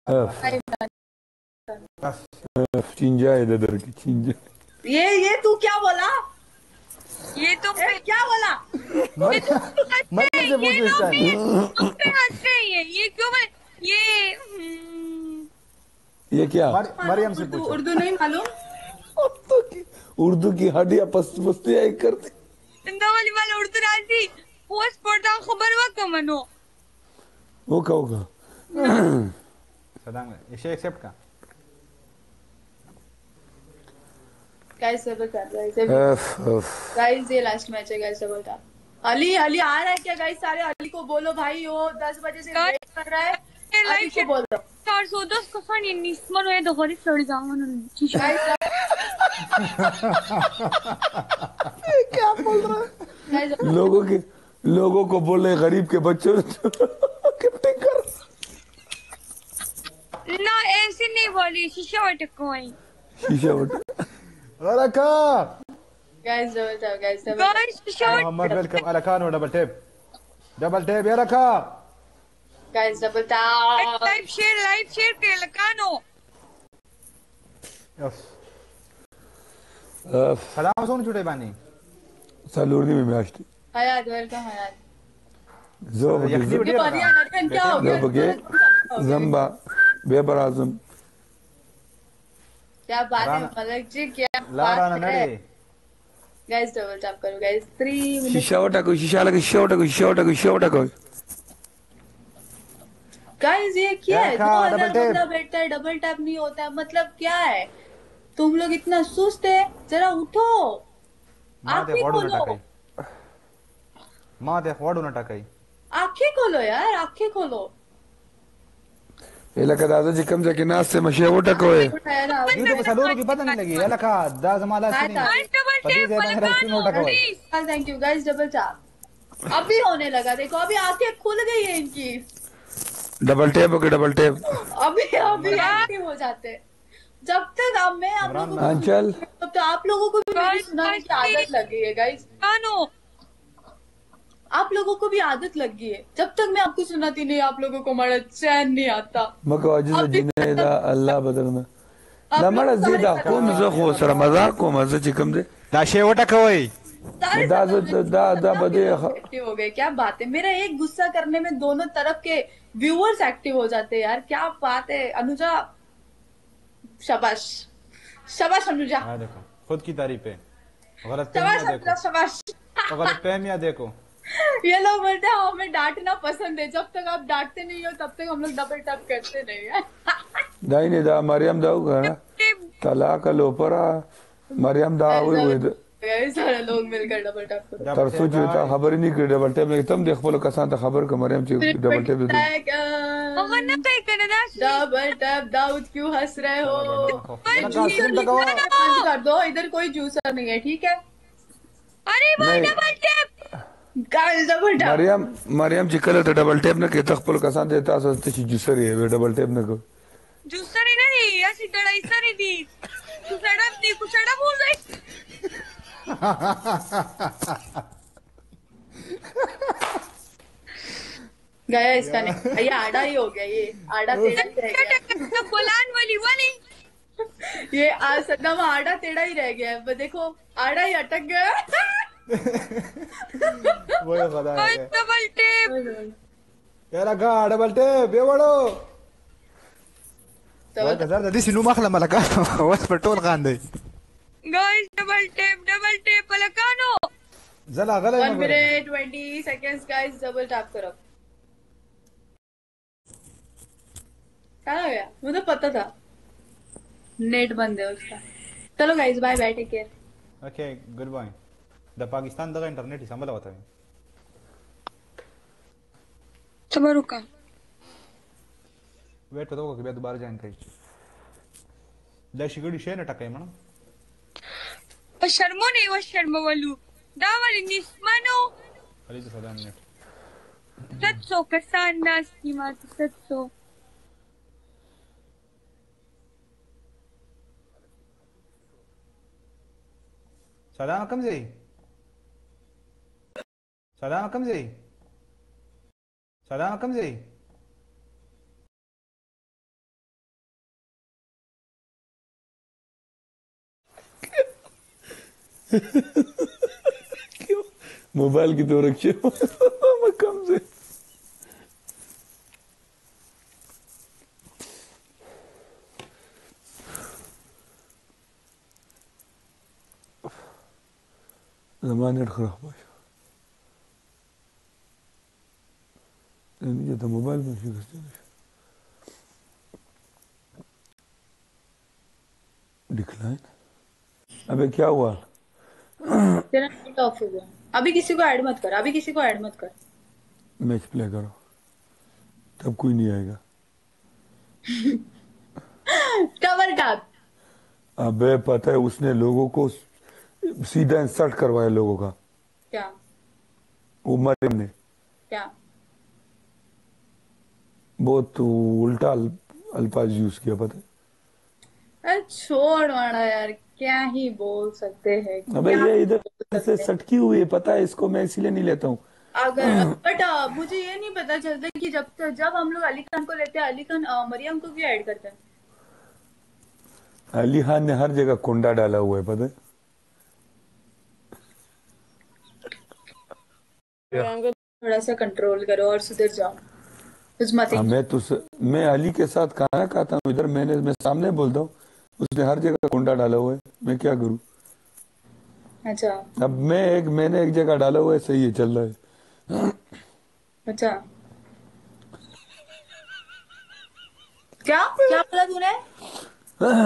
Of भाई, of चिंजा है ददर की चिंजा। ये तू क्या बोला? ये तुम पे क्या बोला? ये तुम पे हंस रहे मरियम हैं, से ये पूछो लोग स्टार्ट। भी तुम पे हंस रहे हैं, ये क्यों ये ये क्या? मरियम मालूम से उर्दू? पूछो। उर्दू नहीं मालूम? उर्दू की हड्डियां पस्ती आई करती। वाली वाला उड़ते राजी पोस्ट पड़ता खबर हुआ कमनो वो का होगा। सदाम इसे एक्सेप्ट का। गाइस डबल टैप, अफ अफ गाइस ये लास्ट मैच है guys, double tap. Ali Ali आ रहा है क्या गाइस? सारे अली को बोलो भाई, वो 10 बजे से वेट कर रहा है। अली को बोल दो 410 kasan yan nisman o edo hori flori gaman chicha guys. क्या बोल रहा है? गाइस लोगों को बोले गरीब के बच्चों गिफ्टिंग कर। na ऐसे नहीं बोली शीशा वटकोई शीशा उठ। रखा guys double tap, guys double guys शीशा मोहम्मद वेलकम अलखान डबल टेप या रखा। Guys double tap. Live share के लकानो सलाम सोन छुटे बानी सलूरनी में मैच हयात वेलकम हयात। जो यखनी ये बढ़िया बढ़िया नटखन क्या हो गया? बगे जम्बा बेबर आजम। क्या बात है राना- मलक जी, क्या लारा बात है? नड़े गाइस डबल टैप करो गाइस, 3 मिनट। शीशा उठा शीशा लगा शीशा उठा गाइस ये क्या है? देखा, 2000 डबल टैप। बंदा बैठता है, डबल टैप नहीं होता है, मतलब क्या है? तुम लोग इतना सुस्त है, जरा उठो, माते आंखें वाडू खोलो, नटाकई माते वाडू नटाकई आंखें खोलो यार, आंखें खोलो। इलाका दादा जी कम जाके नाच से मशे उठा कोई उठाया ना ये तो सलूर की पता नहीं लगी अलखा दा जमाला हाय सुनी तारीफ। डबल पति टेप से मेरा स्क्रीन लकानो उठा कोई please thank you guys, double tap अभी होने लगा, देखो अभी आंखें खुल गई है इनकी। Double tape okay double tape. अभी अभी एक्टिव हो जाते हैं। जब तक अब मैं आप इमरान लोगों को अंचल तब तक आप लोगों को भी मेरी सुनाने की आदत लग गई है गाइस। लकानो आप लोगों को भी आदत लग गई है, जब तक मैं आपको सुनाती नहीं आप लोगों को मड़ा चैन नहीं आता। मको अजीज अभी जिनेदा अल्लाह बदलना आप लोग लमड़ा सारे जीदा खत्म कोम हो जो गए। खो सर मजाक को मजे चिकम दे दाशे उठा कोई सारे दा सब दा दा बदे एक्टिव हो गए, क्या बात है? मेरा एक गुस्सा करने में दोनों तरफ के व्यूअर्स एक्टिव हो जाते हैं यार, क्या बात है अनुजा। शाबाश शाबाश अनुजा, हाँ देखो खुद की तारीफ है गलत शाबाश फहमियां अनुजा, देखो शाबाश। तो गलत फहमियां देखो ये लोग बोलते हैं हमें डांटना पसंद है, जब तक आप डांटते नहीं हो तब तक हम लोग डबल टैप करते नहीं है। दाई ने दा मरियम दाऊ का तलाक लोपरा मरियम दा हुई सारे लोग मिलकर डबल टैप करो। तरसो चुता खबर ही नहीं कर डबल टेप में तुम देख बोलो कसान तो खबर का मरियम ची डबल टेप दे अगर ना कहीं कनाडा डबल टैप। दाऊद क्यों हंस रहे हो? लगा स्क्रीन लगाओ बंद कर दो, इधर कोई जूसर नहीं है, ठीक है अरे वो नहीं double tap guys? Double tap Mariyam चिकल तो डबल टेप ना के तखपल कसान देता सोचते ची जुसर है वे डबल टेप ना को जूसरी नहीं ऐसी लड़ाई सारी दी कुसड़ा बोल रही गया इसका नहीं, ये आड़ा ही हो गया, ये आड़ा टेढ़ा ही रह गया। बोलान वाली वाली ये सदम आड़ा टेढ़ा ही रह गया है, देखो आड़ा ही अटक गया। वही खुदा है डबल टेप या लगा डबल टेप ये बड़ो तो गजर ददी सिनु मखला मलका वस पटोल खांदे गाइस डबल टेप लकानो जला गला 1 minute 20 seconds guys, double tap करो। क्या हो गया? मुझे पता था नेट बंद है उसका। चलो guys bye bye, take care. Okay goodbye द पाकिस्तान दगा इंटरनेट ही संभला होता है तबरुका वेट करो कि दोबारा ज्वाइन करी द शिगड़ी शे न टकाई मण शर्मो नहीं वो शर्म वालू दावली निस्मानो अली तो सदा नेट सत्सो कसान नास की मात सत्सो सलाम कम जी क्यों मोबाइल की तो रखिए मैं कम से जमाने खराब है तो मोबाइल में डिक्लाइन। अबे क्या हुआ? तेरा नेट ऑफ हो गया। अभी किसी को ऐड मत कर, अभी किसी को ऐड मत कर। मैच प्ले करो तब कोई नहीं आएगा। Cover top. अबे पता है उसने लोगों को सीधा इंसल्ट करवाया लोगों का। क्या वो मरियम ने क्या? बहुत उल्टा अल्फाज यूज किया पता है। अरे छोड़ मारा यार, क्या ही बोल सकते हैं, अबे क्या ये ही इधर बोल से सकते हैं। सटकी हुई है पता है इसको, मैं इसीलिए नहीं लेता हूँ। अगर बट मुझे ये नहीं पता चलता कि जब हम लोग अली खान को लेते हैं, अली खान मरियम को क्यों ऐड करते हैं? अली खान ने हर जगह कुंडा डाला हुआ है पता है। थोड़ा सा कंट्रोल करो और सुधर जाओ। कुछ मत ही। मैं अली के साथ खाना खाता हूँ इधर, मैं सामने बोलता हूँ उसने हर जगह कुंडा डाला हुआ है, मैं क्या करूँ? अच्छा अब मैंने एक जगह डाला हुआ है, सही है चल रहा है। अच्छा, क्या क्या बोला तूने?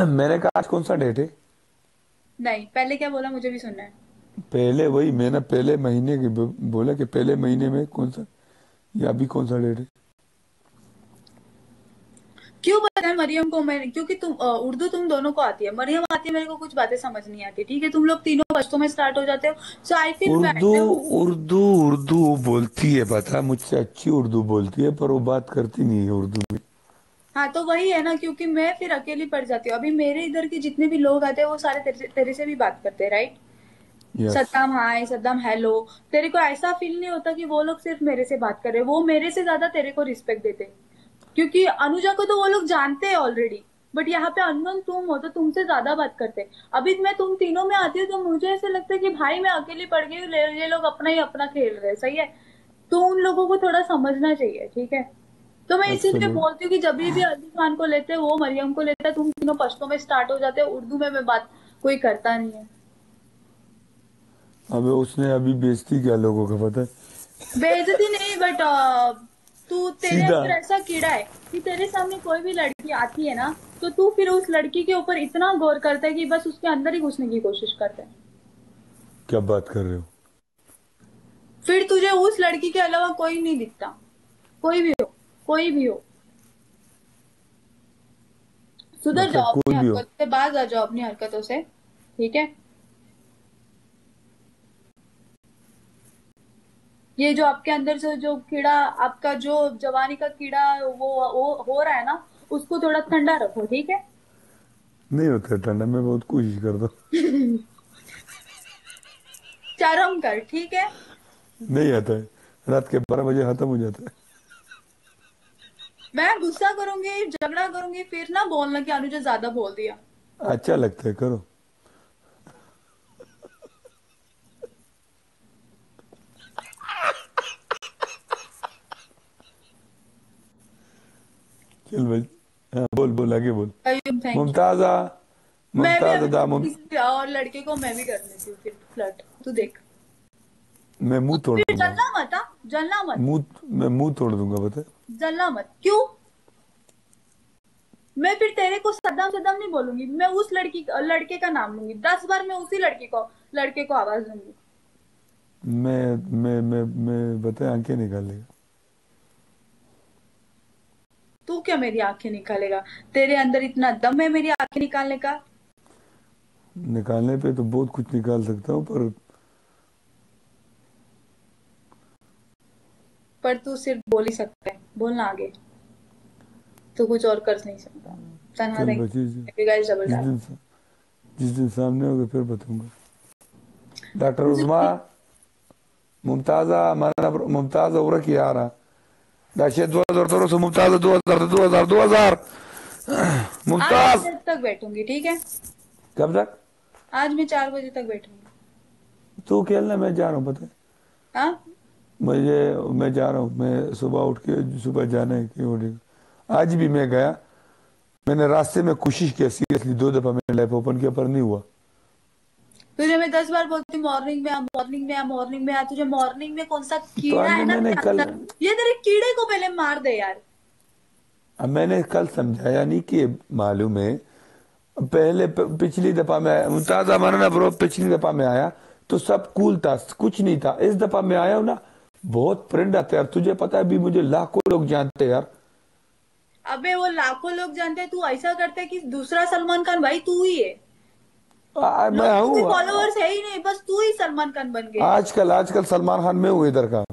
मैंने कहा आज कौन सा डेट है? नहीं, पहले क्या बोला मुझे भी सुनना है। पहले वही मैंने पहले महीने की बोला कि पहले महीने में कौन सा, या अभी कौन सा डेट है? क्यों पता है मरियम को? मैं क्योंकि उर्दू तुम दोनों को आती है, मरियम आती है, मेरे को कुछ बातें समझ नहीं आती, ठीक है? तुम लोग तीनों पश्तो में स्टार्ट हो जाते हो, so I feel Urdu bad. Urdu Urdu बोलती है पता, मुझसे अच्छी उर्दू बोलती है पर वो बात करती नहीं है उर्दू में। हाँ तो वही है ना, क्योंकि मैं फिर अकेली पड़ जाती हूँ। अभी मेरे इधर के जितने भी लोग आते हैं वो सारे तेरे से भी बात करते हैं, राइट? यस। सद्दाम हाय, सद्दाम हेलो। तेरे को ऐसा फील नहीं होता कि वो लोग सिर्फ मेरे से बात कर रहे हैं? वो मेरे से ज्यादा तेरे को रिस्पेक्ट देते हैं, क्योंकि अनुजा को तो वो लोग जानते हैं ऑलरेडी। बट यहाँ पे अननोन तुम हो तो तुमसे ज्यादा बात करते हैं। अभी मैं तुम तीनों में आती हूँ तो मुझे ऐसे लगता है कि भाई मैं अकेली पड़ गई हूँ, ये लोग अपना ही अपना खेल रहे हैं, सही है? तो उन लोगों को थोड़ा समझना चाहिए, ठीक है? तो मैं इसीलिए एब्सोल्यूट। बोलती हूँ कि जब भी अली खान को लेते हैं, वो मरियम को लेता है, तुम तीनों पश्तो में स्टार्ट हो जाते हो, उर्दू में मैं बात कोई करता नहीं है। अबे उसने अभी बेइज्जती किया लोगों का पता है। बेइज्जती नहीं, बट तू, तेरे सीधा अंदर ऐसा कीड़ा है कि तेरे सामने कोई भी लड़की आती है ना, तो तू फिर उस लड़की के ऊपर इतना गौर करता है कि बस उसके अंदर ही घुसने की कोशिश करता है। क्या बात कर रहे हो? फिर तुझे उस लड़की के अलावा कोई नहीं दिखता, कोई भी हो, कोई भी हो। सुधर मतलब जाओ कोई अपनी भी हो। हरकत से, बाज आ जाओ अपनी हरकतों से, ठीक है? ये जो आपके अंदर से जो कीड़ा, आपका जो जवानी का कीड़ा वो हो रहा है ना, उसको थोड़ा ठंडा रखो, ठीक है? नहीं होता है ठंडा, मैं बहुत कोशिश करता हूँ। चरम कर, ठीक है? नहीं आता है, रात के 12 बजे खत्म हो जाता है। मैं गुस्सा करूंगी, झगड़ा करूंगी, फिर ना बोलना कि अनुजा ज्यादा बोल दिया। अच्छा लगता है करो। चल भाई, हाँ बोल बोल आगे बोल। Ayub thank you. मुमताजा, मैं भी मुमताज अगर अदा किसी और लड़के को मैं भी कर लेती हूँ फिर फ्लर्ट, तू देख। मैं मुंह तोड़ फिर दूंगा। जलना मत, हाँ जलना मत, मैं मुंह तोड़ दूंगा पता है। जलना मत। क्यों? मैं फिर तेरे को सद्दाम सद्दाम नहीं बोलूंगी, मैं उस लड़के का नाम लूंगी 10 बार, मैं उसी लड़के को आवाज दूंगी। मैं बताए आंखें निकाल लेगा। तू क्या मेरी आंखें निकालेगा? तेरे अंदर इतना दम है मेरी आंखें निकालने का? निकालने पे तो बहुत कुछ निकाल सकता हूँ पर तू सिर्फ बोल ही सकता है, बोलना आगे। तू कुछ और कर नहीं सकता। तनहा चल थैंक बची यू गाइस, डबल जिस टैप। दिन जिस दिन सामने होगा फिर बताऊंगा। डॉक्टर उस्मा, मुमताजा मुमताजा उरक यारा दाशिया 2000 मुमताजा 2000 आज मुमताज। मैं तक बैठूंगी, ठीक है? कब तक? आज मैं 4 बजे तक बैठूंगी। तू खेलना, मैं जा रहा हूँ, पता है हाँ मैं जा रहा हूँ, मैं सुबह उठ के सुबह जाना है कि आज भी मैं गया, मैंने रास्ते में कोशिश किया सीरियसली 2 दफा मैंने लैप ओपन किया पर नहीं हुआ। तुझे मैं 10 बार बोलती हूँ मॉर्निंग में आ, मॉर्निंग में आ, मॉर्निंग में आ। तुझे मॉर्निंग में कौन सा तो कीड़ा है ना मैंने तेरे कल अंदर, ये तेरे कीड़े को पहले मार दे यार। अब मैंने कल समझाया नहीं कि मालूम है, पहले पिछली दफा मैं मुमताजा माना ब्रो, पिछली दफा मैं आया तो सब कूल था, कुछ नहीं था। इस दफा मैं आया हूं ना, बहुत फ्रेंड आते यार, तुझे पता है अभी मुझे लाखों लोग जानते हैं यार। अबे वो लाखों लोग जानते हैं, तू ऐसा करता है कि दूसरा सलमान खान भाई तू ही है। मैं लोगों के हूँ फॉलोअर्स है ही नहीं, बस तू ही सलमान खान बन गया है। आजकल, आजकल सलमान खान में हूँ इधर का।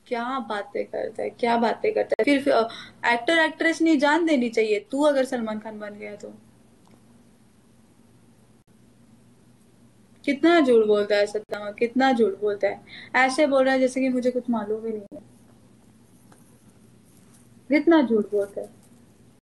क्या बातें करता है, क्या बातें करता है। फिर एक्टर एक्ट्रेस नहीं जान देनी चाहिए तू अगर सलमान खान बन गया तो। कितना झूठ बोलता है सत्ता, कितना झूठ बोलता है। ऐसे बोल रहा है जैसे कि मुझे कुछ मालूम ही नहीं है। कितना झूठ बोलता है।